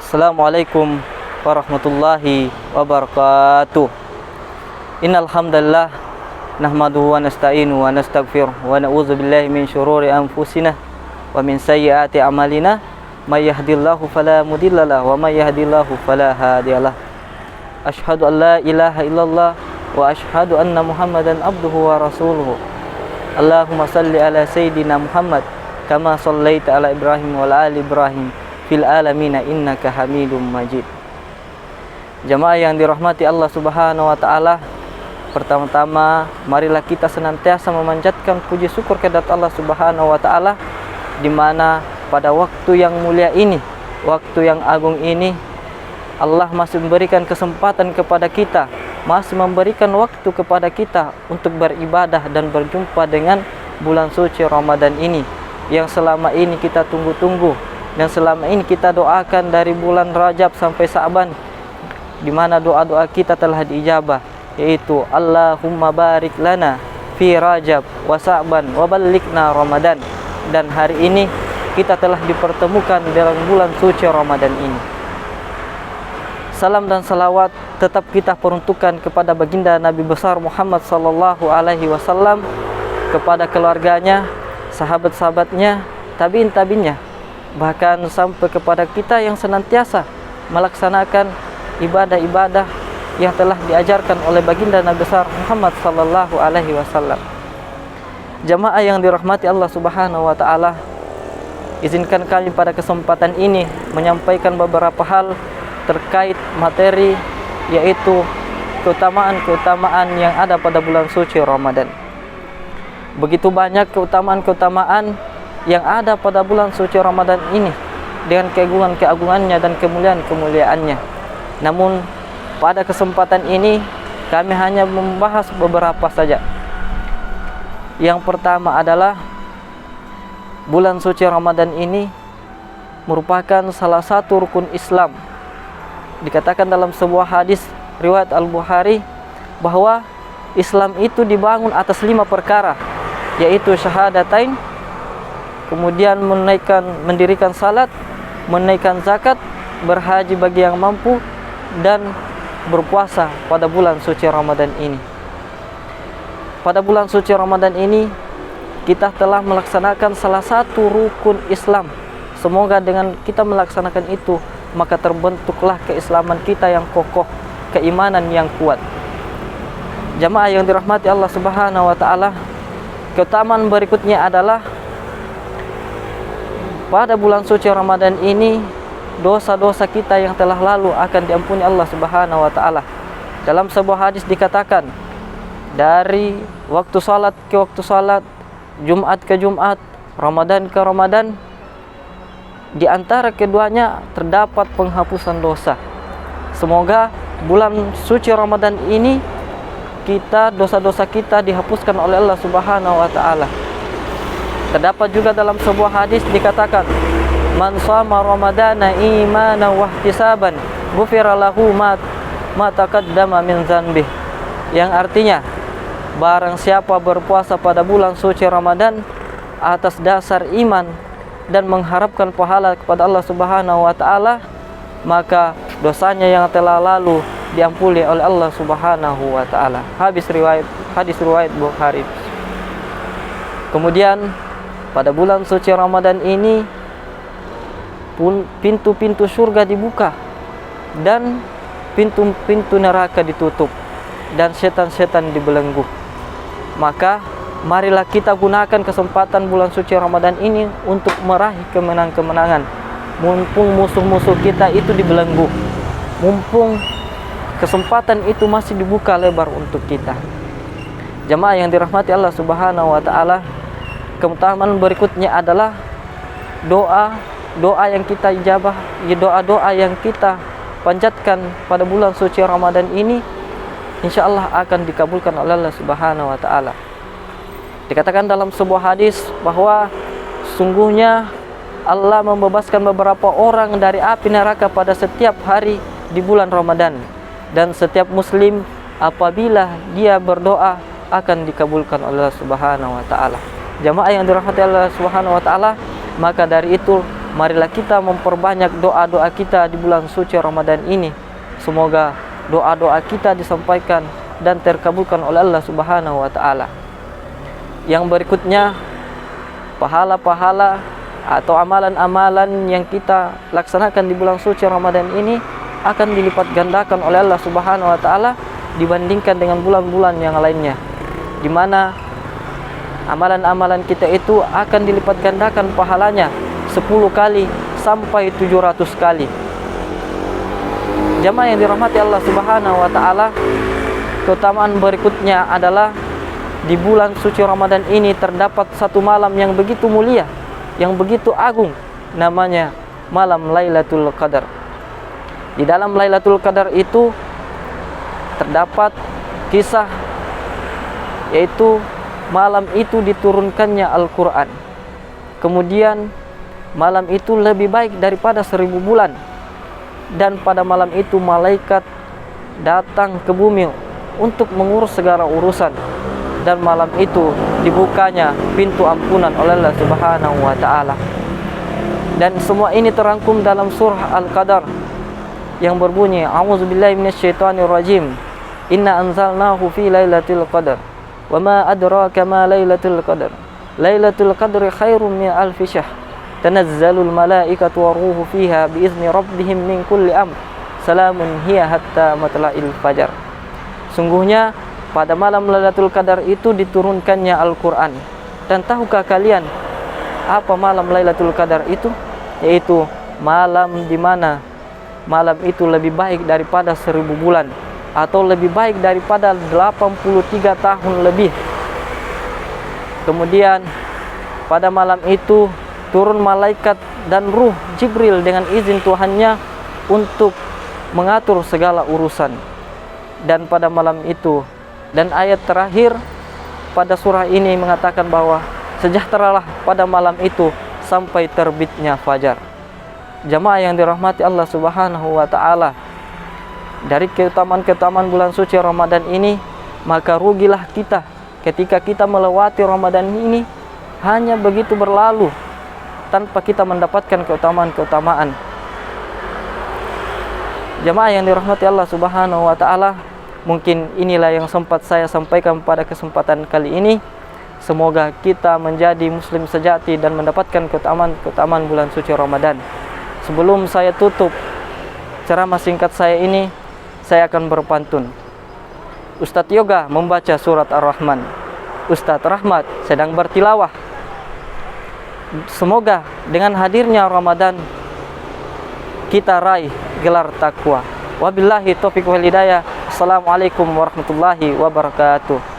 Assalamualaikum warahmatullahi wabarakatuh. Innal hamdalillah nahmaduhu wa nasta'inu wa nastaghfiruh wa na'udzu billahi min syururi anfusina wa min sayyiati a'malina may yahdihillahu fala mudhillalah wa may yahdihillahu fala hadiyalah. Asyhadu an la ilaha illallah wa asyhadu anna Muhammadan abduhu wa rasuluhu. Allahumma salli ala sayyidina Muhammad kama shallaita ala Ibrahim wa ala ali Ibrahim fil alamina innaka Hamidum Majid. Jamaah yang dirahmati Allah Subhanahu wa taala, pertama-tama marilah kita senantiasa memanjatkan puji syukur kehadirat Allah Subhanahu wa taala, di mana pada waktu yang mulia ini, waktu yang agung ini, Allah masih memberikan kesempatan kepada kita, masih memberikan waktu kepada kita untuk beribadah dan berjumpa dengan bulan suci Ramadan ini yang selama ini kita tunggu-tunggu dan selama ini kita doakan dari bulan Rajab sampai Sa'ban, di mana doa-doa kita telah diijabah, yaitu Allahumma barik lana fi Rajab wa Sa'ban wa ballighna Ramadan. Dan hari ini kita telah dipertemukan dalam bulan suci Ramadan ini. Salam dan salawat tetap kita peruntukkan kepada baginda Nabi besar Muhammad sallallahu alaihi wasallam, kepada keluarganya, sahabat-sahabatnya, tabi'in-tabi'innya, bahkan sampai kepada kita yang senantiasa melaksanakan ibadah-ibadah yang telah diajarkan oleh baginda Nabi besar Muhammad sallallahu alaihi wasallam. Jamaah yang dirahmati Allah Subhanahu wa taala, izinkan kami pada kesempatan ini menyampaikan beberapa hal terkait materi, yaitu keutamaan-keutamaan yang ada pada bulan suci Ramadan. Begitu banyak keutamaan-keutamaan yang ada pada bulan suci Ramadan ini dengan keagungan-keagungannya dan kemuliaan-kemuliaannya. Namun pada kesempatan ini kami hanya membahas beberapa saja. Yang pertama adalah bulan suci Ramadan ini merupakan salah satu rukun Islam. Dikatakan dalam sebuah hadis riwayat Al-Bukhari bahwa Islam itu dibangun atas 5 perkara, yaitu syahadatain, kemudian mendirikan salat, menunaikan zakat, berhaji bagi yang mampu, dan berpuasa pada bulan suci Ramadan ini. Pada bulan suci Ramadan ini kita telah melaksanakan salah satu rukun Islam. Semoga dengan kita melaksanakan itu, maka terbentuklah keislaman kita yang kokoh, keimanan yang kuat. Jamaah yang dirahmati Allah Subhanahu wa taala, keutamaan berikutnya adalah pada bulan suci Ramadan ini dosa-dosa kita yang telah lalu akan diampuni Allah Subhanahu wa taala. Dalam sebuah hadis dikatakan, dari waktu salat ke waktu salat, Jumat ke Jumat, Ramadan ke Ramadan, di antara keduanya terdapat penghapusan dosa. Semoga bulan suci Ramadan ini dosa-dosa kita dihapuskan oleh Allah Subhanahu wa taala. Terdapat juga dalam sebuah hadis dikatakan, man shama ramadana imanan wa ihtisaban ghufira lahu ma taqaddama min dzanbih. Yang artinya, barang siapa berpuasa pada bulan suci Ramadan atas dasar iman dan mengharapkan pahala kepada Allah Subhanahu wa taala, maka dosanya yang telah lalu diampuni oleh Allah Subhanahu wa taala. Hadis riwayat Bukhari. Kemudian pada bulan suci Ramadan ini pun pintu-pintu surga dibuka dan pintu-pintu neraka ditutup dan setan-setan dibelenggu. Maka marilah kita gunakan kesempatan bulan suci Ramadan ini untuk meraih kemenangan-kemenangan. Mumpung musuh-musuh kita itu dibelenggu, mumpung kesempatan itu masih dibuka lebar untuk kita. Jamaah yang dirahmati Allah Subhanahu wa taala, keutamaan berikutnya adalah doa yang kita ijabah, doa-doa yang kita panjatkan pada bulan suci Ramadan ini, insyaallah akan dikabulkan oleh Allah Subhanahu wa taala. Dikatakan dalam sebuah hadis bahwa sungguhnya Allah membebaskan beberapa orang dari api neraka pada setiap hari di bulan Ramadan, dan setiap muslim apabila dia berdoa akan dikabulkan oleh Allah Subhanahu wa taala. Jamaah yang dirahmati Allah Subhanahu wa taala, maka dari itu marilah kita memperbanyak doa-doa kita di bulan suci Ramadan ini. Semoga doa-doa kita disampaikan dan terkabulkan oleh Allah Subhanahu wa taala. Yang berikutnya, pahala-pahala atau amalan-amalan yang kita laksanakan di bulan suci Ramadan ini akan dilipat gandakan oleh Allah Subhanahu wa taala dibandingkan dengan bulan-bulan yang lainnya, di mana amalan-amalan kita itu akan dilipat gandakan pahalanya 10 kali sampai 700 kali. Jamaah yang dirahmati Allah Subhanahu wa taala, keutamaan berikutnya adalah di bulan suci Ramadan ini terdapat satu malam yang begitu mulia, yang begitu agung, namanya malam Lailatul Qadar. Di dalam Lailatul Qadar itu terdapat kisah, yaitu malam itu diturunkannya Al-Quran. Kemudian malam itu lebih baik daripada 1000 bulan. Dan pada malam itu malaikat datang ke bumi untuk mengurus segala urusan. Dan malam itu dibukanya pintu ampunan oleh Allah Subhanahu wa taala. Dan semua ini terangkum dalam surah Al-Qadar yang berbunyi, A'udzubillahi minasyaitonirrajim. Inna anzalnahu fi lailatul qadar. Wa ma adraka ma lailatul qadar. Lailatul qadri khairum min alfi syahr. Tanazzalul malaikatu waruhu fiha biizni rabbihim min kulli amr. Salamun hiya hatta matla'il fajar. Sungguhnya pada malam Lailatul Qadar itu diturunkannya Al-Quran. Dan tahukah kalian apa malam Lailatul Qadar itu? Yaitu malam di mana malam itu lebih baik daripada 1000 bulan, atau lebih baik daripada 83 tahun lebih. Kemudian pada malam itu turun malaikat dan ruh Jibril dengan izin Tuhannya untuk mengatur segala urusan. Dan pada malam itu, dan ayat terakhir pada surah ini mengatakan bahwa sejahteralah pada malam itu sampai terbitnya fajar. Jamaah yang dirahmati Allah Subhanahu wa taala, dari keutamaan-keutamaan bulan suci Ramadan ini, maka rugilah kita ketika kita melewati Ramadan ini hanya begitu berlalu tanpa kita mendapatkan keutamaan-keutamaan. Jamaah yang dirahmati Allah Subhanahu wa taala, mungkin inilah yang sempat saya sampaikan pada kesempatan kali ini. Semoga kita menjadi muslim sejati dan mendapatkan keutamaan-keutamaan bulan suci Ramadan. Sebelum saya tutup ceramah singkat saya ini, saya akan berpantun. Ustadz Yoga membaca surat Ar-Rahman, Ustadz Rahmat sedang bertilawah. Semoga dengan hadirnya Ramadan kita raih gelar takwa. Wabillahi taufiq wal hidayah. Assalamualaikum warahmatullahi wabarakatuh.